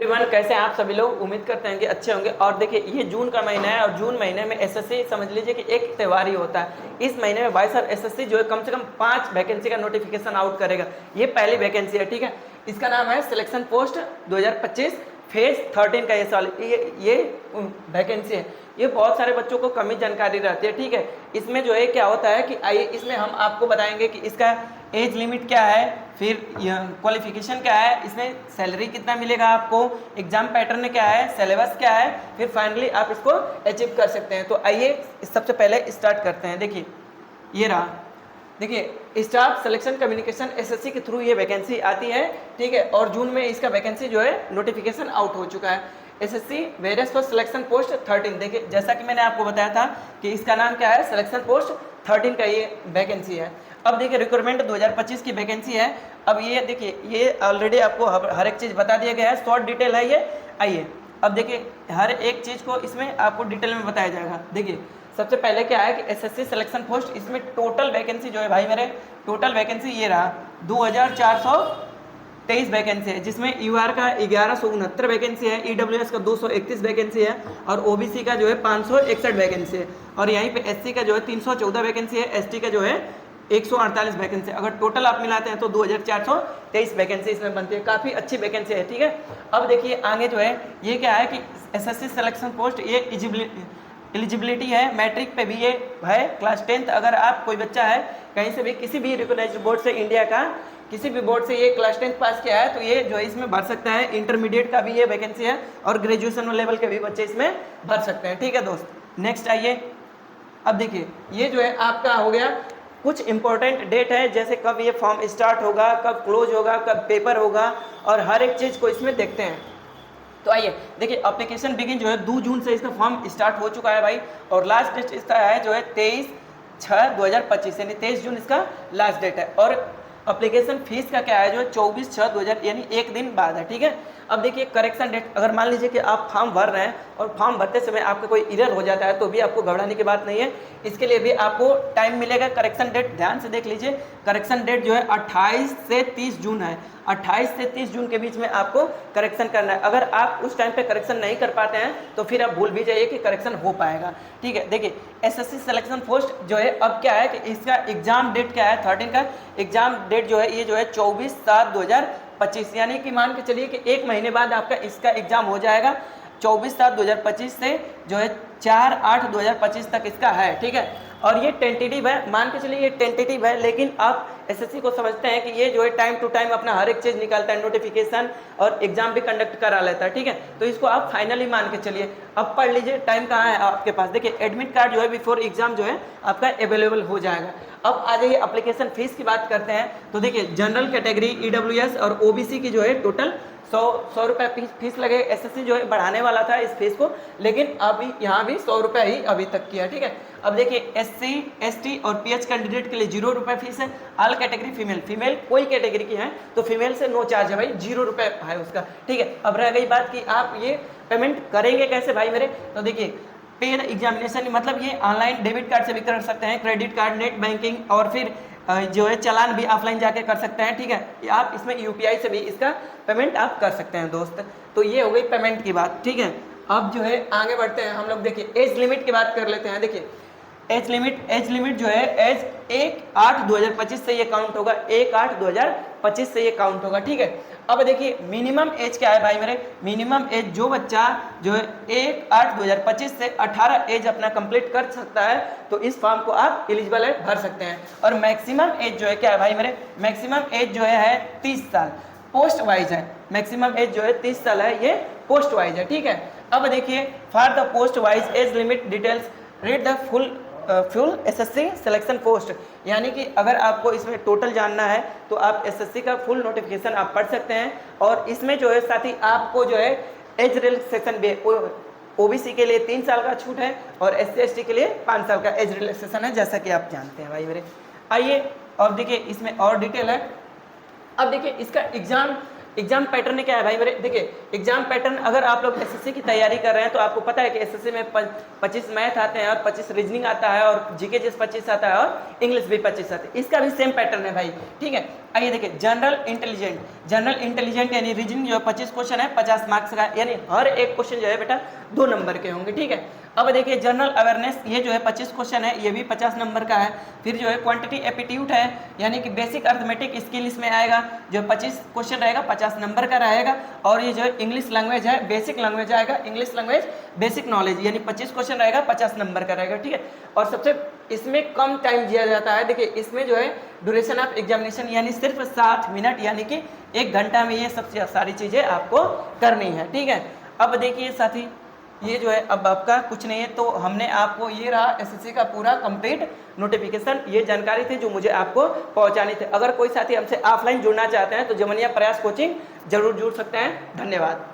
Everyone, कैसे हैं आप सभी लोग। उम्मीद करते हैं कि अच्छे होंगे। और देखिए ये जून का महीना है और जून महीने में एसएससी समझ लीजिए कि एक त्यौहार ही होता है। इस महीने में भाई साहब एसएससी जो है कम से कम 5 वैकेंसी का नोटिफिकेशन आउट करेगा। ये पहली वैकेंसी है, ठीक है। इसका नाम है सिलेक्शन पोस्ट 2025 फेज 13 का ये साल ये वैकेंसी है। ये बहुत सारे बच्चों को कम ही जानकारी रहती है, ठीक है। इसमें जो है क्या होता है कि आइए इसमें हम आपको बताएंगे कि इसका एज लिमिट क्या है, फिर क्वालिफिकेशन क्या है, इसमें सैलरी कितना मिलेगा आपको, एग्जाम पैटर्न क्या है, सिलेबस क्या है, फिर फाइनली आप इसको अचीव कर सकते हैं। तो आइए सबसे पहले स्टार्ट करते हैं। देखिए ये रहा, देखिए स्टाफ सिलेक्शन कम्युनिकेशन एसएससी के थ्रू ये वैकेंसी आती है, ठीक है। और जून में इसका वैकेंसी जो है नोटिफिकेशन आउट हो चुका है। SSC various for selection post 13। देखिए जैसा कि मैंने आपको बताया था कि इसका नाम क्या है, सिलेक्शन पोस्ट 13 का ये वैकेंसी है। अब देखिए रिक्रूटमेंट 2025 की वैकेंसी है। अब ये देखिए ये ऑलरेडी आपको हर एक चीज़ बता दिया गया है, शॉर्ट डिटेल है ये। आइए अब देखिए हर एक चीज़ को इसमें आपको डिटेल में बताया जाएगा। देखिए सबसे पहले क्या है कि एसएससी सिलेक्शन पोस्ट, इसमें टोटल वैकेंसी जो है भाई मेरे, टोटल वैकेंसी ये रहा 2423 वैकेंसी है, जिसमें यूआर का 1169 वैकेंसी है, ईडब्ल्यूएस का 231 वैकेंसी है और ओबीसी का जो है 561 वैकेंसी है। और यहीं पे एससी का जो है 314 वैकेंसी है, एसटी का जो है 148 वैकेंसी। अगर टोटल आप मिलाते हैं तो 2423 वैकेंसी इसमें बनती है। काफ़ी अच्छी वैकेंसी है, ठीक है। अब देखिए आगे जो है ये क्या है कि एसएससी सिलेक्शन पोस्ट ये एलिजिबिलिटी है, मैट्रिक पे भी ये है, क्लास 10th अगर आप कोई बच्चा है कहीं से भी किसी भी रिकॉग्नाइज्ड बोर्ड से, इंडिया का किसी भी बोर्ड से ये क्लास 10th पास किया है तो ये जो है इसमें भर सकता है। इंटरमीडिएट का भी ये वैकेंसी है और ग्रेजुएशन लेवल के भी बच्चे इसमें भर सकते हैं, ठीक है दोस्त। नेक्स्ट आइए, अब देखिए ये जो है आपका हो गया कुछ इंपॉर्टेंट डेट है, जैसे कब ये फॉर्म स्टार्ट होगा, कब क्लोज होगा, कब पेपर होगा, और हर एक चीज़ को इसमें देखते हैं। तो आइए देखिए एप्लीकेशन बिगिन जो है 2 जून से इसका फॉर्म स्टार्ट हो चुका है भाई, और लास्ट डेट इसका है जो है 23/6/2025, यानी 23 जून इसका लास्ट डेट है। और एप्लीकेशन फीस का क्या है जो है 24/6/2000 यानी एक दिन बाद है, ठीक है। अब देखिए करेक्शन डेट, अगर मान लीजिए कि आप फॉर्म भर रहे हैं और फॉर्म भरते समय आपका कोई एरर हो जाता है तो भी आपको घबराने की बात नहीं है, इसके लिए भी आपको टाइम मिलेगा। करेक्शन डेट ध्यान से देख लीजिए, करेक्शन डेट जो है 28 से 30 जून है। 28 से 30 जून के बीच में आपको करेक्शन करना है। अगर आप उस टाइम पे करेक्शन नहीं कर पाते हैं तो फिर आप भूल भी जाइए कि करेक्शन हो पाएगा, ठीक है। देखिए एसएससी सिलेक्शन पोस्ट जो है अब क्या है कि इसका एग्जाम डेट क्या है, 13 का एग्जाम डेट जो है ये जो है 24/7/2025, यानी कि मान के चलिए कि एक महीने बाद आपका इसका एग्जाम हो जाएगा। 24/7/2025 से जो है 4/8/2025 तक इसका है, ठीक है। और ये टेंटेटिव है, मान के चलिए ये टेंटेटिव है, लेकिन आप एसएससी को समझते हैं कि ये जो है टाइम टू टाइम अपना हर एक चीज़ निकालता है, नोटिफिकेशन और एग्जाम भी कंडक्ट करा लेता है, ठीक है। तो इसको आप फाइनली मान के चलिए। अब पढ़ लीजिए टाइम कहाँ है आपके पास। देखिए एडमिट कार्ड जो है बिफोर एग्जाम जो है आपका अवेलेबल हो जाएगा। अब आ जाइए एप्लीकेशन फीस की बात करते हैं। तो देखिए जनरल कैटेगरी, ईडब्ल्यूएस और ओबीसी की जो है टोटल 100 रुपये फीस लगे। एसएससी जो है बढ़ाने वाला था इस फीस को, लेकिन अभी यहाँ भी 100 रुपये ही अभी तक किया, ठीक है। अब देखिए एससी, एसटी और पीएच कैंडिडेट के लिए 0 रुपये फीस है। ऑल कैटेगरी फीमेल कोई कैटेगरी की है तो फीमेल से नो चार्ज है भाई, 0 रुपये है उसका, ठीक है। अब रह गई बात कि आप ये पेमेंट करेंगे कैसे भाई मेरे। तो देखिए पेड एग्जामिनेशन मतलब ये ऑनलाइन डेबिट कार्ड से भी कर सकते हैं, क्रेडिट कार्ड, नेट बैंकिंग और फिर जो है चालान भी ऑफलाइन जाके कर सकते हैं, ठीक है। आप इसमें यूपीआई से भी इसका पेमेंट आप कर सकते हैं दोस्त। तो ये हो गई पेमेंट की बात, ठीक है। अब जो है आगे बढ़ते हैं हम लोग। देखिए एज लिमिट की बात कर लेते हैं। देखिए एज लिमिट जो है एज 1/8/2025 से ये काउंट होगा, 1/8/2025 से ये काउंट होगा, ठीक है। अब देखिए मिनिमम एज क्या है भाई मेरे, मिनिमम एज जो बच्चा जो है 1/8/2025 से 18 एज अपना कंप्लीट कर सकता है तो इस फॉर्म को आप एलिजिबल है, भर सकते हैं। और मैक्सिमम एज जो है क्या है भाई मेरे, मैक्सिमम एज जो है 30 साल, पोस्ट वाइज है। मैक्सिमम एज जो है 30 साल है, ये पोस्ट वाइज है, ठीक है। अब देखिए for the post wise age limit details read the full SSC selection post, यानी कि अगर आपको इसमें टोटल जानना है तो आप एसएससी का फुल नोटिफिकेशन आप पढ़ सकते हैं। और इसमें जो है साथ ही आपको जो है एज रिलैक्सेशन भी, ओबीसी के लिए 3 साल का छूट है और एससी एसटी के लिए 5 साल का एज रिलैक्सेशन है, जैसा कि आप जानते हैं भाई मेरे। आइए अब देखिए इसमें और डिटेल है। अब देखिए इसका एग्जाम पैटर्न में क्या है भाई मेरे, देखिए एग्जाम पैटर्न अगर आप लोग एसएससी की तैयारी कर रहे हैं तो आपको पता है कि एसएससी में 25 मैथ आते हैं और 25 रीजनिंग आता है और जीके जिस 25 आता है और इंग्लिश भी 25 आते हैं। इसका भी सेम पैटर्न है भाई, ठीक है। आइए देखिए जनरल इंटेलिजेंट यानी रीजनिंग जो है 25 क्वेश्चन है 50 मार्क्स का, यानी हर एक क्वेश्चन जो है बेटा 2 नंबर के होंगे, ठीक है। अब देखिए जनरल अवेयरनेस ये जो है 25 क्वेश्चन है, ये भी 50 नंबर का है। फिर जो है क्वांटिटी एप्टीट्यूड है, यानी कि बेसिक अर्थमेटिक स्किल इसमें आएगा, जो 25 क्वेश्चन रहेगा 50 नंबर का रहेगा। और ये जो है इंग्लिश लैंग्वेज है, बेसिक लैंग्वेज आएगा, इंग्लिश लैंग्वेज बेसिक नॉलेज, यानी 25 क्वेश्चन रहेगा 50 नंबर का रहेगा, ठीक है। और सबसे इसमें कम टाइम दिया जाता है, देखिए इसमें जो है ड्यूरेशन ऑफ एग्जामिनेशन यानी सिर्फ 60 मिनट, यानी कि 1 घंटा में ये सब सारी चीज़ें आपको करनी है, ठीक है। अब देखिए साथी ये जो है अब आपका कुछ नहीं है, तो हमने आपको ये रहा एसएससी का पूरा कंप्लीट नोटिफिकेशन, ये जानकारी थी जो मुझे आपको पहुंचानी थी। अगर कोई साथी हमसे ऑफलाइन जुड़ना चाहते हैं तो जमनिया प्रयास कोचिंग जरूर जुड़ सकते हैं। धन्यवाद।